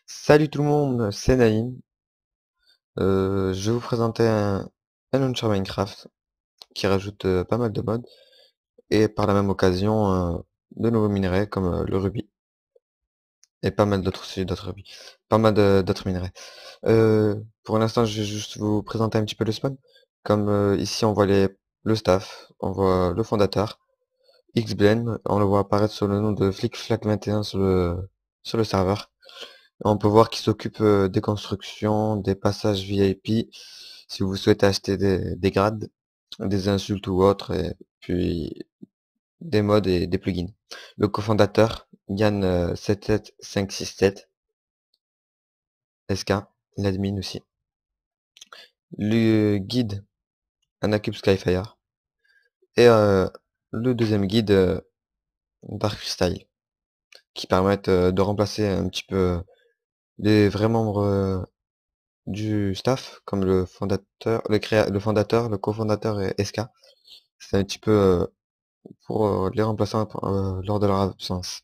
Salut tout le monde, c'est Naïm. Je vais vous présenter un launcher Minecraft qui rajoute pas mal de mods et par la même occasion de nouveaux minerais comme le rubis et pas mal d'autres rubis, pas mal d'autres minerais. Pour l'instant, je vais juste vous présenter un petit peu le spawn. Comme ici, on voit le staff, on voit le fondateur, Xblend, on le voit apparaître sur le nom de FlickFlack21 sur le serveur. On peut voir qu'il s'occupe des constructions, des passages VIP, si vous souhaitez acheter des grades, des insultes ou autres, et puis des mods et des plugins. Le cofondateur, Yann 77567, SK, l'admin aussi. Le guide, Anacube Skyfire. Et le deuxième guide, Dark Crystal, qui permettent de remplacer un petit peu les vrais membres du staff, comme le fondateur, le cofondateur et SK. C'est un petit peu pour les remplaçants lors de leur absence.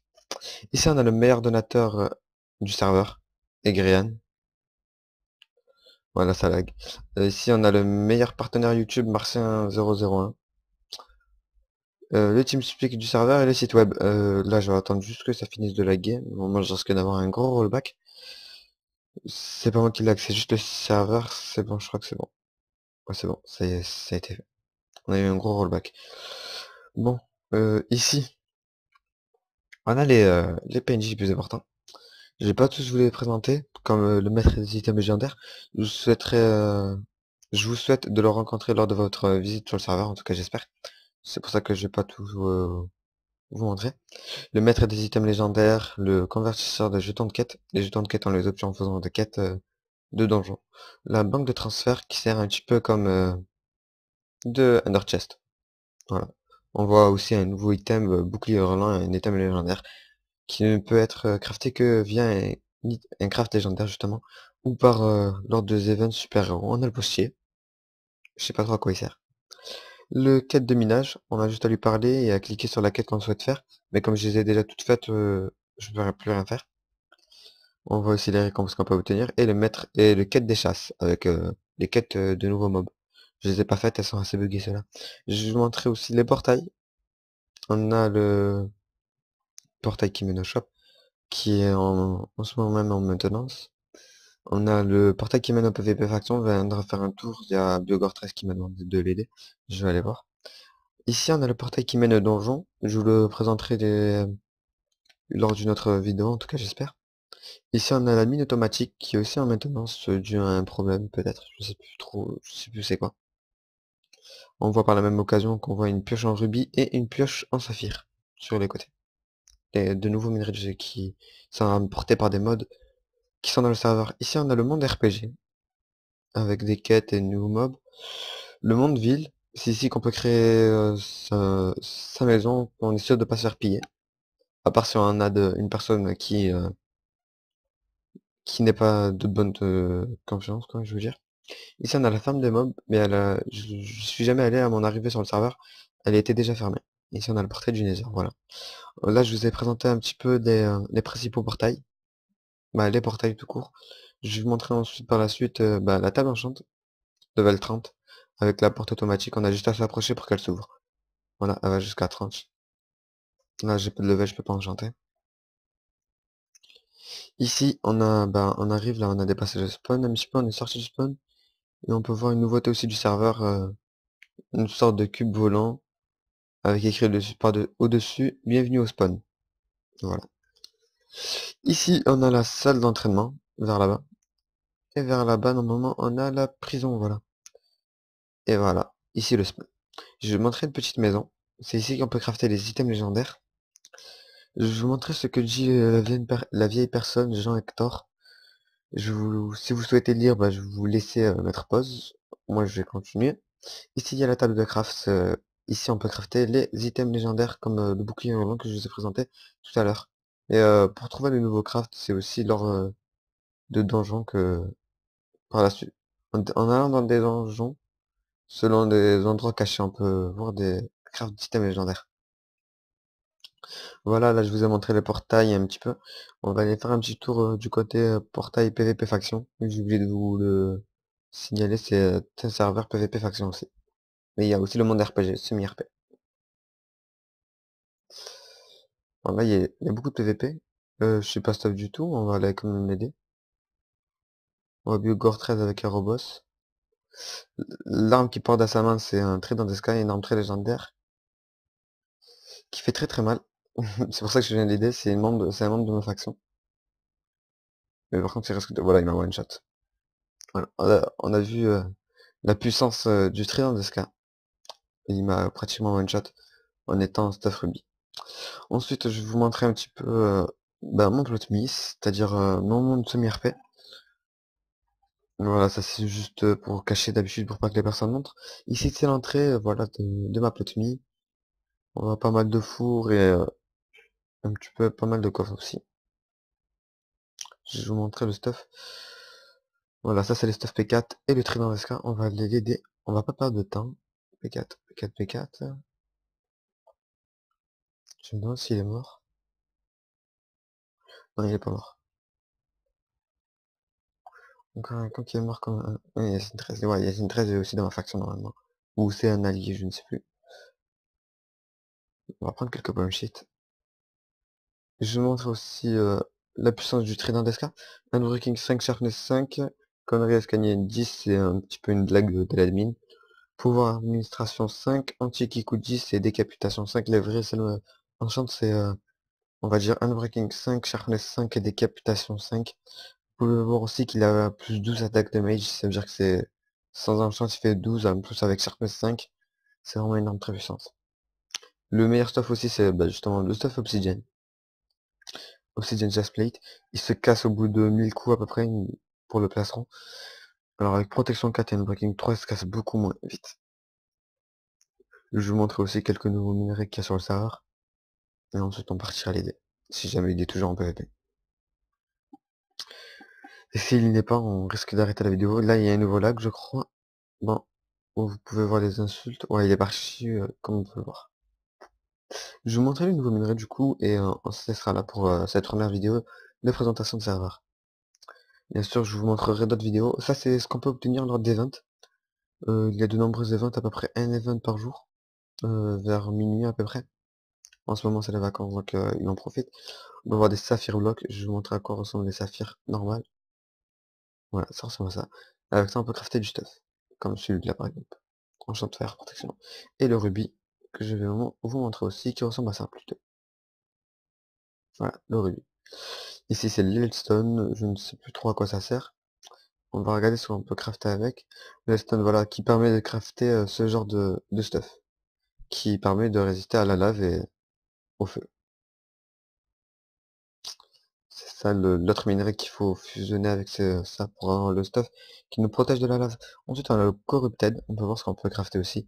Ici, on a le meilleur donateur du serveur, Egrian. Voilà, ça lag. Ici, on a le meilleur partenaire YouTube, Martien001. Le TeamSpeak du serveur et le site web. Là, je vais attendre juste que ça finisse de laguer. Moi, je risque d'avoir un gros rollback. C'est pas moi qui lag, c'est juste le serveur. C'est bon, je crois que c'est bon. Ouais, c'est bon, ça a été fait. On a eu un gros rollback. Bon, ici, on a les PNJ les plus importants. Je vais pas tous vous les présenter, comme le maître des items légendaires. Je vous souhaiterais, je vous souhaite de le rencontrer lors de votre visite sur le serveur, en tout cas j'espère. C'est pour ça que je vais pas tout vous montrer. Le maître des items légendaires, le convertisseur de jetons de quête. Les jetons de quête ont les options en faisant des quêtes de donjons. La banque de transfert qui sert un petit peu comme de Ender Chest. Voilà. On voit aussi un nouveau item, bouclier hurlant, un item légendaire, qui ne peut être crafté que via un craft légendaire justement, ou par lors de events super-héros. On a le postier, je sais pas trop à quoi il sert. Le quête de minage, on a juste à lui parler et à cliquer sur la quête qu'on souhaite faire, mais comme je les ai déjà toutes faites, je ne pourrai plus rien faire. On voit aussi les récompenses qu'on peut obtenir, et le maître et le quête des chasses, avec les quêtes de nouveaux mobs. Je les ai pas faites, elles sont assez buggées celles-là. Je vais vous montrer aussi les portails. On a le portail Kimeno Shop, qui est en ce moment même en maintenance. On a le portail qui mène au PVP Faction, on viendra faire un tour, il y a Biogore13 qui m'a demandé de l'aider, je vais aller voir. Ici on a le portail qui mène au donjon, je vous le présenterai lors d'une autre vidéo, en tout cas j'espère. Ici on a la mine automatique qui est aussi en maintenance, dû à un problème peut-être, je sais plus trop, je sais plus c'est quoi. On voit par la même occasion qu'on voit une pioche en rubis et une pioche en saphir sur les côtés. Et de nouveaux minerais qui sont apportés par des mods qui sont dans le serveur. Ici on a le monde RPG, avec des quêtes et de nouveaux mobs. Le monde ville, c'est ici qu'on peut créer sa maison, on est sûr de pas se faire piller. À part si on a une personne qui n'est pas de bonne confiance, quoi, je veux dire. Ici on a la ferme des mobs, mais je suis jamais allé à mon arrivée sur le serveur, elle était déjà fermée. Ici on a le portail du Nether, voilà. Là je vous ai présenté un petit peu les principaux portails, bah, les portails tout court. Je vais vous montrer ensuite par la suite bah, la table enchante, level 30, avec la porte automatique, on a juste à s'approcher pour qu'elle s'ouvre. Voilà, elle va jusqu'à 30. Là, j'ai pas de level, je peux pas enchanter. Ici, on arrive, là, on a dépassé le spawn un petit peu, on est sorti du spawn. Et on peut voir une nouveauté aussi du serveur, une sorte de cube volant, avec écrit dessus, au-dessus, bienvenue au spawn. Voilà. Ici, on a la salle d'entraînement, vers là-bas. Et vers là-bas, normalement, on a la prison, voilà. Et voilà, ici le spawn. Je vais vous montrer une petite maison. C'est ici qu'on peut crafter les items légendaires. Je vais vous montrer ce que dit la vieille personne, Jean Hector. Si vous souhaitez lire, bah, je vais vous laisser mettre pause. Moi, je vais continuer. Ici, il y a la table de craft. Ici, on peut crafter les items légendaires comme le bouclier hurlant que je vous ai présenté tout à l'heure. Et pour trouver de nouveaux crafts, c'est aussi lors de donjons que par la suite, en allant dans des donjons, selon des endroits cachés, on peut voir des crafts d'items légendaires. Voilà, là je vous ai montré le portail un petit peu. On va aller faire un petit tour du côté portail PVP faction. J'ai oublié de vous le signaler, c'est un serveur PVP faction aussi. Mais il y a aussi le monde RPG, semi-RP. Bon, là il y a beaucoup de PVP. Je suis pas stop du tout, on va aller quand même l'aider. On va bio Gore 13 avec Aeroboss. L'arme qui porte à sa main, c'est un trident des Sky, une arme très légendaire, qui fait très très mal. C'est pour ça que je viens de l'aider, c'est un membre de ma faction. Mais par contre, il risque de... Voilà, il m'a one shot. Voilà. On a vu la puissance du trident des Sky. Il m'a pratiquement one shot en étant stuff Ruby. Ensuite, je vais vous montrer un petit peu mon plot miss, c'est-à-dire mon monde semi-RP. Voilà, ça c'est juste pour cacher d'habitude pour pas que les personnes montrent. Ici c'est l'entrée voilà, de ma plot me. On voit pas mal de fours et un petit peu pas mal de coffres aussi. Je vais vous montrer le stuff. Voilà, ça c'est les stuff P4 et le trident SK. On va les aider. On va pas perdre de temps. P4, P4, P4. Je me demande s'il est mort. Non, il est pas mort. Encore un camp qui est mort comme un... Oui, Yassine 13. Ouais, Yassine 13 est aussi dans ma faction normalement. Ou c'est un allié, je ne sais plus. On va prendre quelques bomb shit. Je vais montrer aussi la puissance du trident d'Eska. Unbreaking 5, Sharpness 5, Connerie Escalier 10, c'est un petit peu une blague de l'admin. Pouvoir administration 5, anti-kiku 10 et décapitation 5. Les vrais enchant c'est on va dire Unbreaking 5, Sharpness 5 et décapitation 5. Vous pouvez voir aussi qu'il a plus 12 attaques de mage, ça veut dire que c'est sans enchant il fait 12, en plus avec Sharpness 5, c'est vraiment une arme très puissante. Le meilleur stuff aussi c'est justement le stuff Obsidian. Obsidian Chestplate, il se casse au bout de 1000 coups à peu près pour le plastron. Alors avec protection 4 et unbreaking 3, il se casse beaucoup moins vite. Je vais vous montrer aussi quelques nouveaux minerais qu'il y a sur le serveur. Et ensuite on partira l'aider. Si jamais il est toujours en PvP. Et s'il n'est pas, on risque d'arrêter la vidéo. Là il y a un nouveau lag je crois. Bon, vous pouvez voir les insultes. Ouais, il est parti comme on peut le voir. Je vais vous montrer les nouveaux minerais du coup et on se laissera là pour cette première vidéo de présentation de serveur. Bien sûr, je vous montrerai d'autres vidéos. Ça, c'est ce qu'on peut obtenir lors d'events. Il y a de nombreux events, à peu près un event par jour, vers minuit à peu près. En ce moment, c'est les vacances, donc il en profite. On va voir des saphirs blocs. Je vais vous montrer à quoi ressemblent les saphirs normales. Voilà, ça ressemble à ça. Avec ça, on peut crafter du stuff, comme celui-là par exemple. Enchant de fer, protection. Et le rubis, que je vais vous montrer aussi, qui ressemble à ça plutôt. Voilà, le rubis. Ici, c'est l'Hillstone, je ne sais plus trop à quoi ça sert. On va regarder ce qu'on peut crafter avec. L'Hillstone, voilà, qui permet de crafter ce genre de stuff. Qui permet de résister à la lave et au feu. C'est ça l'autre minerai qu'il faut fusionner avec ça pour avoir le stuff qui nous protège de la lave. Ensuite on a le Corrupted, on peut voir ce qu'on peut crafter aussi.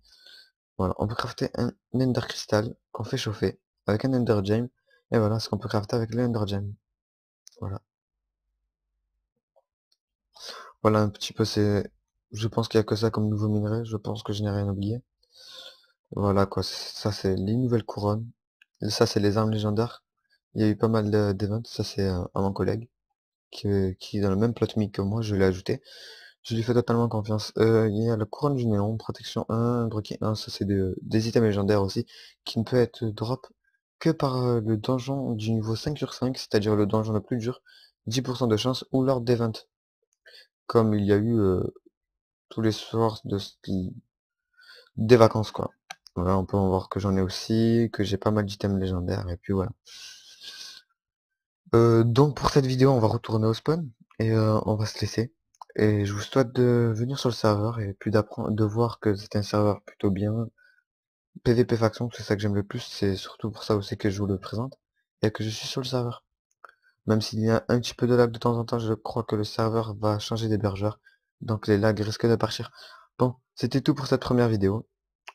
Voilà, on peut crafter un Ender Crystal qu'on fait chauffer avec un Ender Gem. Et voilà ce qu'on peut crafter avec le Ender Gem. Voilà. Voilà un petit peu c'est. Je pense qu'il n'y a que ça comme nouveau minerai, je pense que je n'ai rien oublié. Voilà quoi, ça c'est les nouvelles couronnes. Et ça c'est les armes légendaires. Il y a eu pas mal d'events, ça c'est à mon collègue. Qui est dans le même plot que moi, je l'ai ajouté. Je lui fais totalement confiance. Il y a la couronne du néon, protection 1, broquet 1, ça c'est des items légendaires aussi, qui ne peut être drop que par le donjon du niveau 5 sur 5, c'est-à-dire le donjon le plus dur, 10% de chance, ou lors d'event, comme il y a eu tous les soirs des vacances quoi. Voilà, on peut en voir que j'en ai aussi, que j'ai pas mal d'items légendaires, et puis voilà. Donc pour cette vidéo, on va retourner au spawn et on va se laisser. Et je vous souhaite de venir sur le serveur et puis d'apprendre, de voir que c'est un serveur plutôt bien. PVP faction, c'est ça que j'aime le plus, c'est surtout pour ça aussi que je vous le présente et que je suis sur le serveur. Même s'il y a un petit peu de lag de temps en temps, je crois que le serveur va changer d'hébergeur, donc les lags risquent de partir. Bon, c'était tout pour cette première vidéo.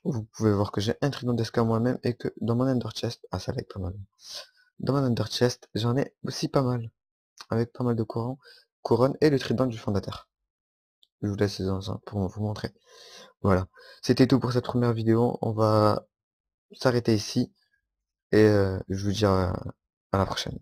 Vous pouvez voir que j'ai un trident d'esca moi-même et que dans mon ender chest, ah ça lag pas mal. Dans mon ender chest, j'en ai aussi pas mal. Avec pas mal de couronne et le trident du fondateur. Je vous laisse dans ça pour vous montrer. Voilà. C'était tout pour cette première vidéo. On va s'arrêter ici. et je vous dis à la prochaine.